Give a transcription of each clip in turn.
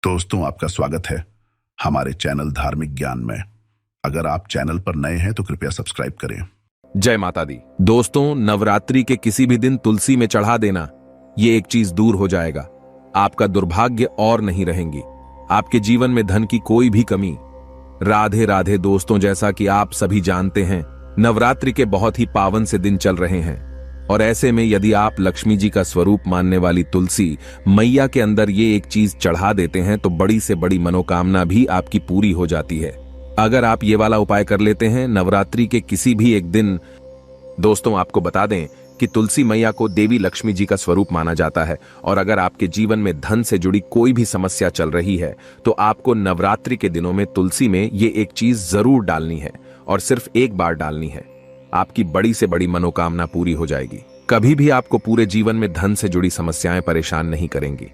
दोस्तों, आपका स्वागत है हमारे चैनल धार्मिक ज्ञान में। अगर आप चैनल पर नए हैं तो कृपया सब्सक्राइब करें। जय माता दी। दोस्तों, नवरात्रि के किसी भी दिन तुलसी में चढ़ा देना, ये एक चीज दूर हो जाएगा। आपका दुर्भाग्य और नहीं रहेंगी, आपके जीवन में धन की कोई भी कमी। राधे राधे दोस्तों, जैसा कि आप सभी जानते हैं, नवरात्रि के बहुत ही पावन से दिन चल रहे हैं और ऐसे में यदि आप लक्ष्मी जी का स्वरूप मानने वाली तुलसी मैया के अंदर ये एक चीज चढ़ा देते हैं तो बड़ी से बड़ी मनोकामना भी आपकी पूरी हो जाती है। अगर आप ये वाला उपाय कर लेते हैं नवरात्रि के किसी भी एक दिन। दोस्तों, आपको बता दें कि तुलसी मैया को देवी लक्ष्मी जी का स्वरूप माना जाता है और अगर आपके जीवन में धन से जुड़ी कोई भी समस्या चल रही है तो आपको नवरात्रि के दिनों में तुलसी में ये एक चीज जरूर डालनी है और सिर्फ एक बार डालनी है। आपकी बड़ी से बड़ी मनोकामना पूरी हो जाएगी। कभी भी आपको पूरे जीवन में धन से जुड़ी समस्याएं परेशान नहीं करेंगी।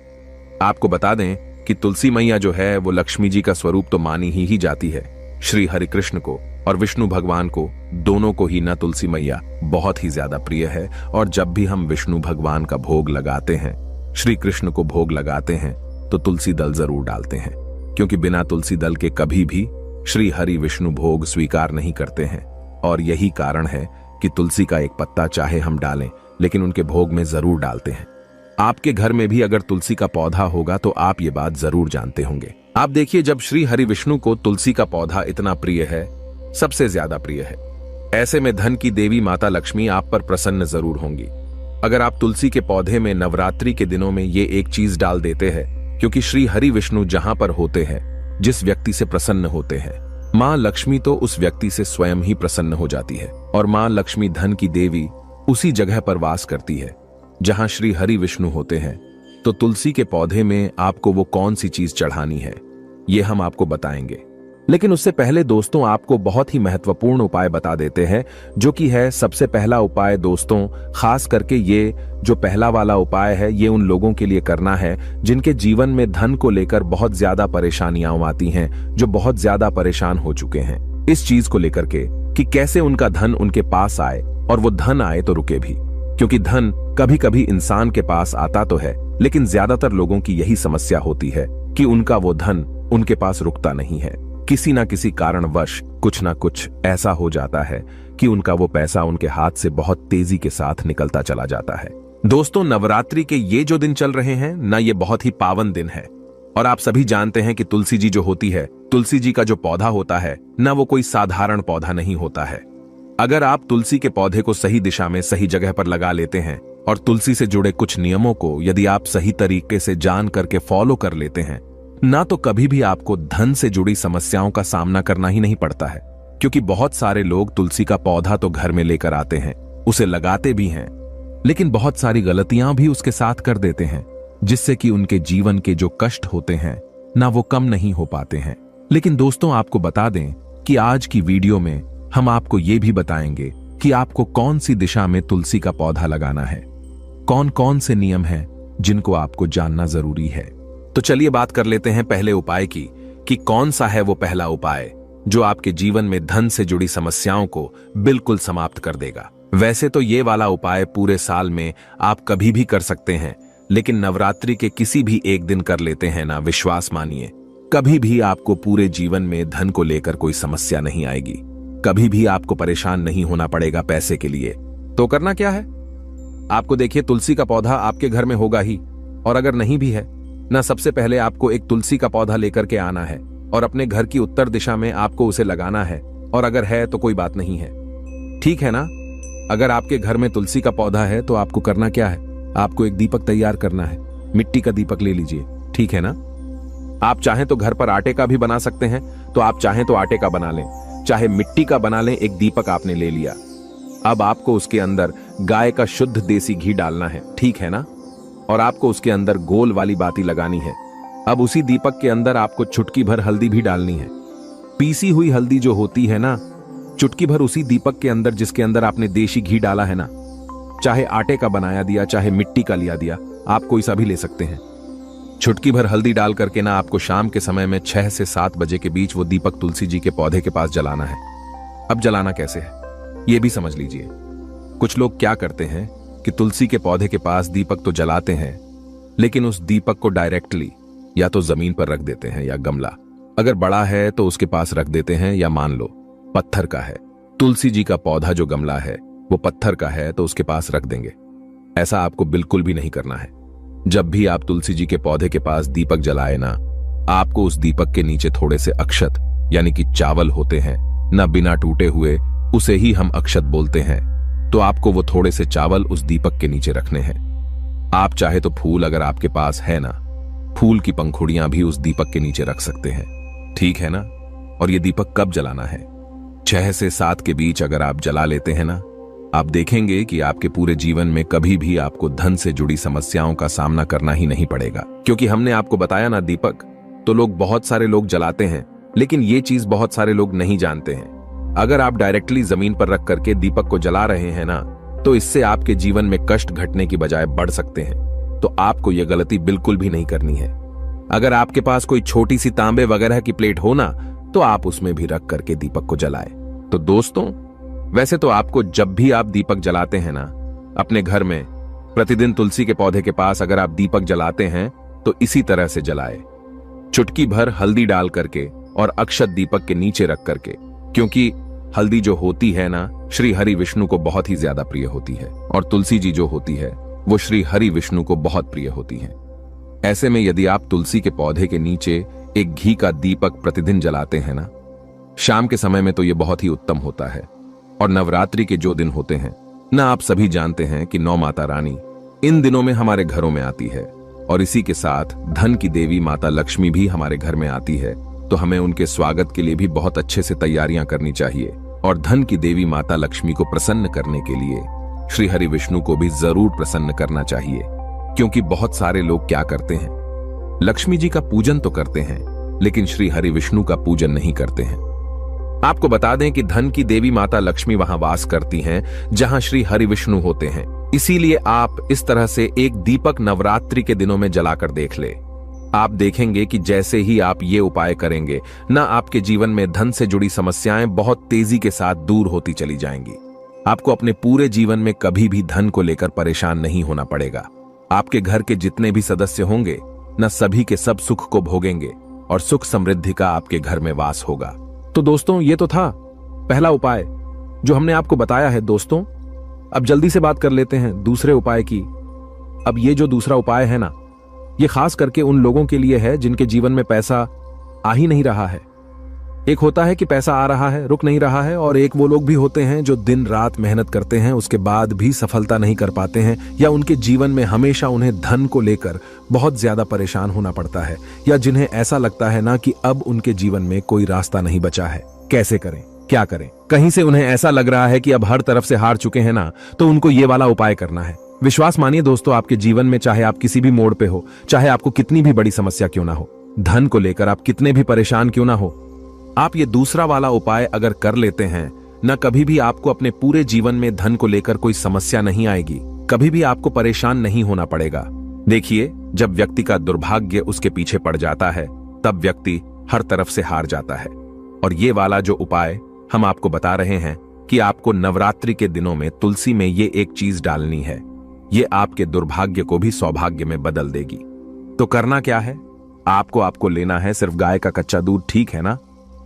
आपको बता दें कि तुलसी मैया जो है वो लक्ष्मी जी का स्वरूप तो मानी ही जाती है। श्री हरि कृष्ण को और विष्णु भगवान को, दोनों को ही ना तुलसी मैया बहुत ही ज्यादा प्रिय है और जब भी हम विष्णु भगवान का भोग लगाते हैं, श्री कृष्ण को भोग लगाते हैं तो तुलसी दल जरूर डालते हैं, क्योंकि बिना तुलसी दल के कभी भी श्री हरि विष्णु भोग स्वीकार नहीं करते हैं। और यही कारण है कि तुलसी का एक पत्ता चाहे हम डालें लेकिन उनके भोग में जरूर डालते हैं। आपके घर में भी अगर तुलसी का पौधा होगा तो आप ये बात जरूर जानते होंगे। आप देखिए, जब श्री हरि विष्णु को तुलसी का पौधा इतना प्रिय है, सबसे ज्यादा प्रिय है, ऐसे में धन की देवी माता लक्ष्मी आप पर प्रसन्न जरूर होंगी। अगर आप तुलसी के पौधे में नवरात्रि के दिनों में ये एक चीज डाल देते हैं, क्योंकि श्री हरि विष्णु जहां पर होते हैं, जिस व्यक्ति से प्रसन्न होते हैं, मां लक्ष्मी तो उस व्यक्ति से स्वयं ही प्रसन्न हो जाती है और मां लक्ष्मी धन की देवी उसी जगह पर वास करती है जहां श्री हरि विष्णु होते हैं। तो तुलसी के पौधे में आपको वो कौन सी चीज चढ़ानी है ये हम आपको बताएंगे, लेकिन उससे पहले दोस्तों आपको बहुत ही महत्वपूर्ण उपाय बता देते हैं, जो कि है सबसे पहला उपाय। दोस्तों, खास करके ये जो पहला वाला उपाय है ये उन लोगों के लिए करना है जिनके जीवन में धन को लेकर बहुत ज्यादा परेशानियां आती हैं, जो बहुत ज्यादा परेशान हो चुके हैं इस चीज को लेकर के कि कैसे उनका धन उनके पास आए और वो धन आए तो रुके भी। क्योंकि धन कभी कभी इंसान के पास आता तो है, लेकिन ज्यादातर लोगों की यही समस्या होती है कि उनका वो धन उनके पास रुकता नहीं है। किसी ना किसी कारणवश कुछ ना कुछ ऐसा हो जाता है कि उनका वो पैसा उनके हाथ से बहुत तेजी के साथ निकलता चला जाता है। दोस्तों, नवरात्रि के ये जो दिन चल रहे हैं ना, ये बहुत ही पावन दिन है और आप सभी जानते हैं कि तुलसी जी जो होती है, तुलसी जी का जो पौधा होता है ना, वो कोई साधारण पौधा नहीं होता है। अगर आप तुलसी के पौधे को सही दिशा में सही जगह पर लगा लेते हैं और तुलसी से जुड़े कुछ नियमों को यदि आप सही तरीके से जान करके फॉलो कर लेते हैं ना, तो कभी भी आपको धन से जुड़ी समस्याओं का सामना करना ही नहीं पड़ता है। क्योंकि बहुत सारे लोग तुलसी का पौधा तो घर में लेकर आते हैं, उसे लगाते भी हैं, लेकिन बहुत सारी गलतियां भी उसके साथ कर देते हैं, जिससे कि उनके जीवन के जो कष्ट होते हैं ना, वो कम नहीं हो पाते हैं। लेकिन दोस्तों, आपको बता दें कि आज की वीडियो में हम आपको ये भी बताएंगे कि आपको कौन सी दिशा में तुलसी का पौधा लगाना है, कौन कौन से नियम हैं जिनको आपको जानना जरूरी है। तो चलिए बात कर लेते हैं पहले उपाय की कि कौन सा है वो पहला उपाय जो आपके जीवन में धन से जुड़ी समस्याओं को बिल्कुल समाप्त कर देगा। वैसे तो ये वाला उपाय पूरे साल में आप कभी भी कर सकते हैं, लेकिन नवरात्रि के किसी भी एक दिन कर लेते हैं ना, विश्वास मानिए कभी भी आपको पूरे जीवन में धन को लेकर कोई समस्या नहीं आएगी। कभी भी आपको परेशान नहीं होना पड़ेगा पैसे के लिए। तो करना क्या है, आपको देखिए, तुलसी का पौधा आपके घर में होगा ही, और अगर नहीं भी है ना, सबसे पहले आपको एक तुलसी का पौधा लेकर के आना है और अपने घर की उत्तर दिशा में आपको उसे लगाना है, और अगर है तो कोई बात नहीं है, ठीक है ना। अगर आपके घर में तुलसी का पौधा है तो आपको करना क्या है, आपको एक दीपक तैयार करना है। मिट्टी का दीपक ले लीजिए, ठीक है ना। आप चाहें तो घर पर आटे का भी बना सकते हैं, तो आप चाहें तो आटे का बना लें, चाहे मिट्टी का बना लें। एक दीपक आपने ले लिया, अब आपको उसके अंदर गाय का शुद्ध देसी घी डालना है, ठीक है ना, और आपको उसके अंदर गोल वाली बाती लगानी है। अब उसी दीपक के अंदर आपको चुटकी भर हल्दी भी डालनी है, पीसी हुई हल्दी जो होती है ना, चुटकी भर उसी दीपक के अंदर जिसके अंदर आपने देसी घी डाला है ना, चाहे आटे का बनाया दिया चाहे मिट्टी का लिया दिया, आप कोई सा भी ले सकते हैं। चुटकी भर हल्दी डाल करके ना आपको शाम के समय में 6 से 7 बजे के बीच वो दीपक तुलसी जी के पौधे के पास जलाना है। अब जलाना कैसे है ये भी समझ लीजिए। कुछ लोग क्या करते हैं कि तुलसी के पौधे के पास दीपक तो जलाते हैं, लेकिन उस दीपक को डायरेक्टली या तो जमीन पर रख देते हैं या गमला, अगर बड़ा है तो उसके पास रख देते हैं, या मान लो पत्थर का है, तुलसी जी का पौधा जो गमला है वो पत्थर का है तो उसके पास रख देंगे। ऐसा आपको बिल्कुल भी नहीं करना है। जब भी आप तुलसी जी के पौधे के पास दीपक जलाए ना, आपको उस दीपक के नीचे थोड़े से अक्षत यानी कि चावल होते हैं ना, बिना टूटे हुए, उसे ही हम अक्षत बोलते हैं, तो आपको वो थोड़े से चावल उस दीपक के नीचे रखने हैं। आप चाहे तो फूल अगर आपके पास है ना, फूल की पंखुड़ियां भी उस दीपक के नीचे रख सकते हैं, ठीक है ना। और ये दीपक कब जलाना है? 6 से 7 के बीच अगर आप जला लेते हैं ना, आप देखेंगे कि आपके पूरे जीवन में कभी भी आपको धन से जुड़ी समस्याओं का सामना करना ही नहीं पड़ेगा। क्योंकि हमने आपको बताया ना, दीपक तो लोग बहुत सारे लोग जलाते हैं, लेकिन ये चीज बहुत सारे लोग नहीं जानते हैं। अगर आप डायरेक्टली जमीन पर रख करके दीपक को जला रहे हैं ना, तो इससे आपके जीवन में कष्ट घटने की बजाय बढ़ सकते हैं। तो आपको यह गलती बिल्कुल भी नहीं करनी है। अगर आपके पास कोई छोटी सी तांबे वगैरह की प्लेट हो ना, तो आप उसमें भी रख करके दीपक को जलाएं। तो दोस्तों, वैसे तो आपको जब भी आप दीपक जलाते हैं ना, अपने घर में प्रतिदिन तुलसी के पौधे के पास अगर आप दीपक जलाते हैं तो इसी तरह से जलाएं, चुटकी भर हल्दी डाल करके और अक्षत दीपक के नीचे रख करके, क्योंकि हल्दी जो होती है ना, श्री हरि विष्णु को बहुत ही ज्यादा प्रिय होती है, और तुलसी जी जो होती है वो श्री हरि विष्णु को बहुत प्रिय होती है। ऐसे में यदि आप तुलसी के पौधे के नीचे एक घी का दीपक प्रतिदिन जलाते हैं ना, शाम के समय में, तो ये बहुत ही उत्तम होता है। और नवरात्रि के जो दिन होते हैं ना, आप सभी जानते हैं कि 9 माता रानी इन दिनों में हमारे घरों में आती है, और इसी के साथ धन की देवी माता लक्ष्मी भी हमारे घर में आती है। तो हमें उनके स्वागत के लिए भी बहुत अच्छे से तैयारियां करनी चाहिए, और धन की देवी माता लक्ष्मी को प्रसन्न करने के लिए श्री हरि विष्णु को भी जरूर प्रसन्न करना चाहिए। क्योंकि बहुत सारे लोग क्या करते हैं, लक्ष्मी जी का पूजन तो करते हैं, लेकिन श्री हरि विष्णु का पूजन नहीं करते हैं। आपको बता दें कि धन की देवी माता लक्ष्मी वहां वास करती हैं जहां श्री हरि विष्णु होते हैं। इसीलिए आप इस तरह से एक दीपक नवरात्रि के दिनों में जलाकर देख ले। आप देखेंगे कि जैसे ही आप ये उपाय करेंगे ना, आपके जीवन में धन से जुड़ी समस्याएं बहुत तेजी के साथ दूर होती चली जाएंगी। आपको अपने पूरे जीवन में कभी भी धन को लेकर परेशान नहीं होना पड़ेगा। आपके घर के जितने भी सदस्य होंगे न, सभी के सब सुख को भोगेंगे और सुख समृद्धि का आपके घर में वास होगा। तो दोस्तों, ये तो था पहला उपाय जो हमने आपको बताया है। दोस्तों, अब जल्दी से बात कर लेते हैं दूसरे उपाय की। अब ये जो दूसरा उपाय है ना, ये खास करके उन लोगों के लिए है जिनके जीवन में पैसा आ ही नहीं रहा है। एक होता है कि पैसा आ रहा है, रुक नहीं रहा है, और एक वो लोग भी होते हैं जो दिन रात मेहनत करते हैं, उसके बाद भी सफलता नहीं कर पाते हैं, या उनके जीवन में हमेशा उन्हें धन को लेकर बहुत ज्यादा परेशान होना पड़ता है, या जिन्हें ऐसा लगता है ना कि अब उनके जीवन में कोई रास्ता नहीं बचा है। कैसे करें, क्या करें? कहीं से उन्हें ऐसा लग रहा है कि अब हर तरफ से हार चुके हैं ना, तो उनको ये वाला उपाय करना है। विश्वास मानिए दोस्तों, आपके जीवन में चाहे आप किसी भी मोड़ पे हो, चाहे आपको कितनी भी बड़ी समस्या क्यों ना हो, धन को लेकर आप कितने भी परेशान क्यों ना हो, आप ये दूसरा वाला उपाय अगर कर लेते हैं न, कभी भी आपको अपने पूरे जीवन में धन को लेकर कोई समस्या नहीं आएगी, कभी भी आपको परेशान नहीं होना पड़ेगा। देखिए, जब व्यक्ति का दुर्भाग्य उसके पीछे पड़ जाता है, तब व्यक्ति हर तरफ से हार जाता है। और ये वाला जो उपाय हम आपको बता रहे हैं कि आपको नवरात्रि के दिनों में तुलसी में ये एक चीज डालनी है, ये आपके दुर्भाग्य को भी सौभाग्य में बदल देगी। तो करना क्या है, आपको लेना है सिर्फ गाय का कच्चा दूध, ठीक है ना?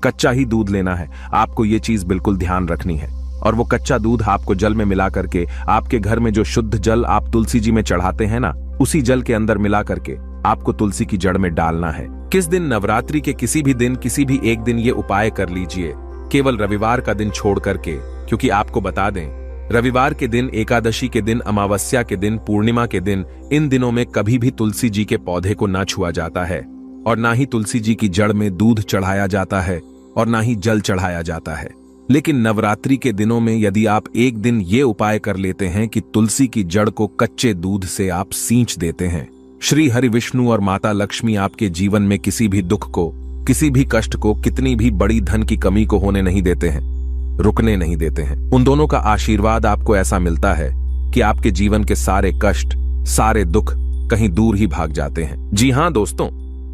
कच्चा ही दूध लेना है आपको, ये चीज बिल्कुल ध्यान रखनी है। और वो कच्चा दूध आपको जल में मिला करके, आपके घर में जो शुद्ध जल आप तुलसी जी में चढ़ाते हैं ना, उसी जल के अंदर मिला करके आपको तुलसी की जड़ में डालना है। किस दिन? नवरात्रि के किसी भी दिन, किसी भी एक दिन ये उपाय कर लीजिए, केवल रविवार का दिन छोड़ करके। क्योंकि आपको बता दें, रविवार के दिन, एकादशी के दिन, अमावस्या के दिन, पूर्णिमा के दिन, इन दिनों में कभी भी तुलसी जी के पौधे को ना छुआ जाता है, और ना ही तुलसी जी की जड़ में दूध चढ़ाया जाता है, और ना ही जल चढ़ाया जाता है। लेकिन नवरात्रि के दिनों में यदि आप एक दिन ये उपाय कर लेते हैं कि तुलसी की जड़ को कच्चे दूध से आप सींच देते हैं, श्री हरि विष्णु और माता लक्ष्मी आपके जीवन में किसी भी दुख को, किसी भी कष्ट को, कितनी भी बड़ी धन की कमी को होने नहीं देते हैं, रुकने नहीं देते हैं। उन दोनों का आशीर्वाद आपको ऐसा मिलता है कि आपके जीवन के सारे कष्ट, सारे दुख कहीं दूर ही भाग जाते हैं। जी हां दोस्तों,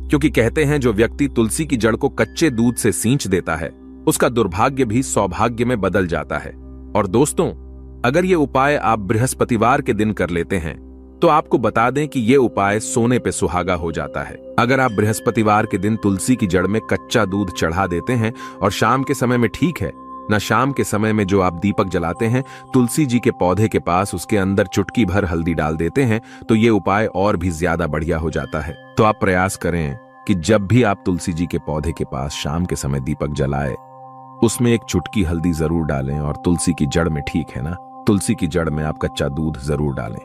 क्योंकि कहते हैं जो व्यक्ति तुलसी की जड़ को कच्चे दूध से सींच देता है, उसका दुर्भाग्य भी सौभाग्य में बदल जाता है। और दोस्तों, अगर ये उपाय आप बृहस्पतिवार के दिन कर लेते हैं, तो आपको बता दें कि ये उपाय सोने पे सुहागा हो जाता है। अगर आप बृहस्पतिवार के दिन तुलसी की जड़ में कच्चा दूध चढ़ा देते हैं और शाम के समय में, ठीक है ना, शाम के समय में जो आप दीपक जलाते हैं, तुलसी जी के पौधे के पास उसके अंदर चुटकी भर हल्दी डाल देते हैं, तो ये उपाय और भी ज्यादा बढ़िया हो जाता है। तो आप प्रयास करें कि जब भी आप तुलसी जी के पौधे के पास शाम के समय दीपक जलाए, उसमें एक चुटकी हल्दी जरूर डालें और तुलसी की जड़ में, ठीक है ना, तुलसी की जड़ में आप कच्चा दूध जरूर डालें,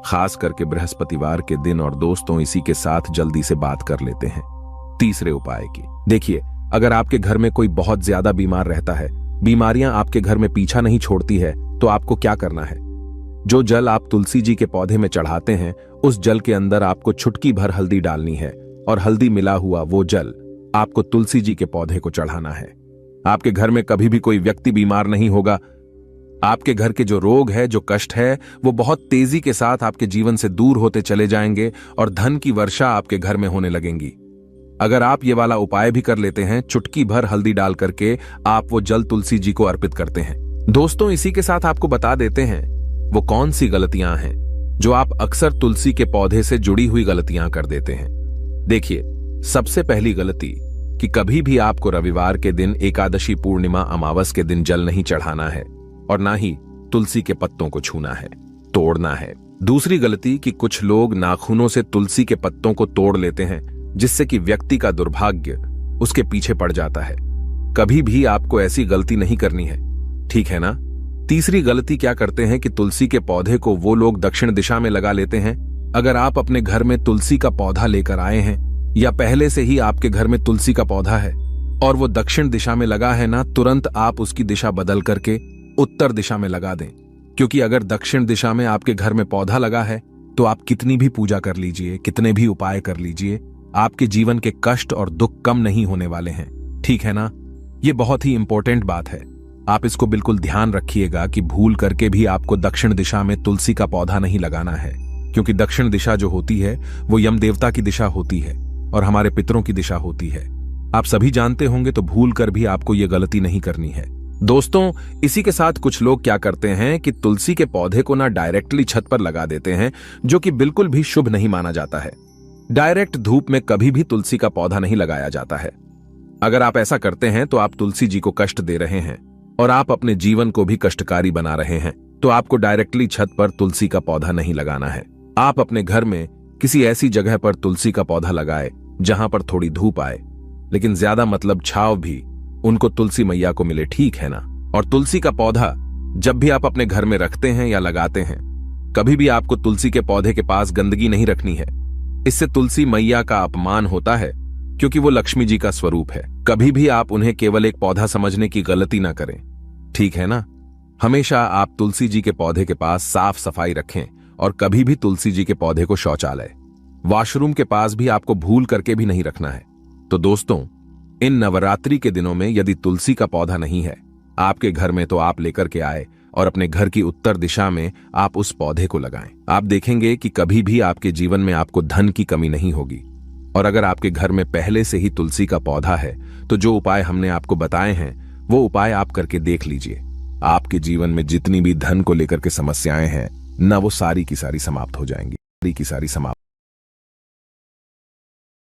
खास करके बृहस्पतिवार के दिन। और दोस्तों, इसी के साथ जल्दी से बात कर लेते हैं तीसरे उपाय की। देखिए, अगर आपके घर में कोई बहुत ज्यादा बीमार रहता है, बीमारियां आपके घर में पीछा नहीं छोड़ती है, तो आपको क्या करना है? जो जल आप तुलसी जी के पौधे में चढ़ाते हैं, उस जल के अंदर आपको चुटकी भर हल्दी डालनी है और हल्दी मिला हुआ वो जल आपको तुलसी जी के पौधे को चढ़ाना है। आपके घर में कभी भी कोई व्यक्ति बीमार नहीं होगा। आपके घर के जो रोग है, जो कष्ट है, वो बहुत तेजी के साथ आपके जीवन से दूर होते चले जाएंगे और धन की वर्षा आपके घर में होने लगेंगी। अगर आप ये वाला उपाय भी कर लेते हैं, चुटकी भर हल्दी डाल करके आप वो जल तुलसी जी को अर्पित करते हैं। दोस्तों, इसी के साथ आपको बता देते हैं वो कौन सी गलतियां हैं जो आप अक्सर तुलसी के पौधे से जुड़ी हुई गलतियां कर देते हैं। देखिए, सबसे पहली गलती कि कभी भी आपको रविवार के दिन, एकादशी, पूर्णिमा, अमावस के दिन जल नहीं चढ़ाना है और ना ही तुलसी के पत्तों को छूना है, तोड़ना है। दूसरी गलती कि कुछ लोग नाखूनों से तुलसी के पत्तों को तोड़ लेते हैं, जिससे कि व्यक्ति का दुर्भाग्य उसके पीछे पड़ जाता है। कभी भी आपको ऐसी गलती नहीं करनी है, ठीक है ना। तीसरी गलती क्या करते हैं कि तुलसी के पौधे को वो लोग दक्षिण दिशा में लगा लेते हैं। अगर आप अपने घर में तुलसी का पौधा लेकर आए हैं या पहले से ही आपके घर में तुलसी का पौधा है और वो दक्षिण दिशा में लगा है ना, तुरंत आप उसकी दिशा बदल करके उत्तर दिशा में लगा दें। क्योंकि अगर दक्षिण दिशा में आपके घर में पौधा लगा है, तो आप कितनी भी पूजा कर लीजिए, कितने भी उपाय कर लीजिए, आपके जीवन के कष्ट और दुख कम नहीं होने वाले हैं, ठीक है ना। ये बहुत ही इंपॉर्टेंट बात है, आप इसको बिल्कुल ध्यान रखिएगा कि भूल करके भी आपको दक्षिण दिशा में तुलसी का पौधा नहीं लगाना है। क्योंकि दक्षिण दिशा जो होती है वो यम देवता की दिशा होती है और हमारे पितरों की दिशा होती है। आप सभी जानते होंगे, तो भूल कर भी आपको ये गलती नहीं करनी है। दोस्तों, इसी के साथ कुछ लोग क्या करते हैं कि तुलसी के पौधे को ना डायरेक्टली छत पर लगा देते हैं, जो कि बिल्कुल भी शुभ नहीं माना जाता है। डायरेक्ट धूप में कभी भी तुलसी का पौधा नहीं लगाया जाता है। अगर आप ऐसा करते हैं तो आप तुलसी जी को कष्ट दे रहे हैं और आप अपने जीवन को भी कष्टकारी बना रहे हैं। तो आपको डायरेक्टली छत पर तुलसी का पौधा नहीं लगाना है। आप अपने घर में किसी ऐसी जगह पर तुलसी का पौधा लगाए जहां पर थोड़ी धूप आए, लेकिन ज्यादा मतलब छांव भी उनको तुलसी मैया को मिले, ठीक है ना। और तुलसी का पौधा जब भी आप अपने घर में रखते हैं या लगाते हैं, कभी भी आपको तुलसी के पौधे के पास गंदगी नहीं रखनी है। इससे तुलसी मैया का अपमान होता है, क्योंकि वो लक्ष्मी जी का स्वरूप है। कभी भी आप उन्हें केवल एक पौधा समझने की गलती ना करें, ठीक है ना। हमेशा आप तुलसी जी के पौधे के पास साफ सफाई रखें और कभी भी तुलसी जी के पौधे को शौचालय, वॉशरूम के पास भी आपको भूल करके भी नहीं रखना है। तो दोस्तों, इन नवरात्रि के दिनों में यदि तुलसी का पौधा नहीं है आपके घर में, तो आप लेकर के आए और अपने घर की उत्तर दिशा में आप उस पौधे को लगाएं। आप देखेंगे कि कभी भी आपके जीवन में आपको धन की कमी नहीं होगी। और अगर आपके घर में पहले से ही तुलसी का पौधा है, तो जो उपाय हमने आपको बताए हैं वो उपाय आप करके देख लीजिए। आपके जीवन में जितनी भी धन को लेकर के समस्याएं हैं ना, वो सारी की सारी समाप्त हो जाएंगी, सारी की सारी समाप्त।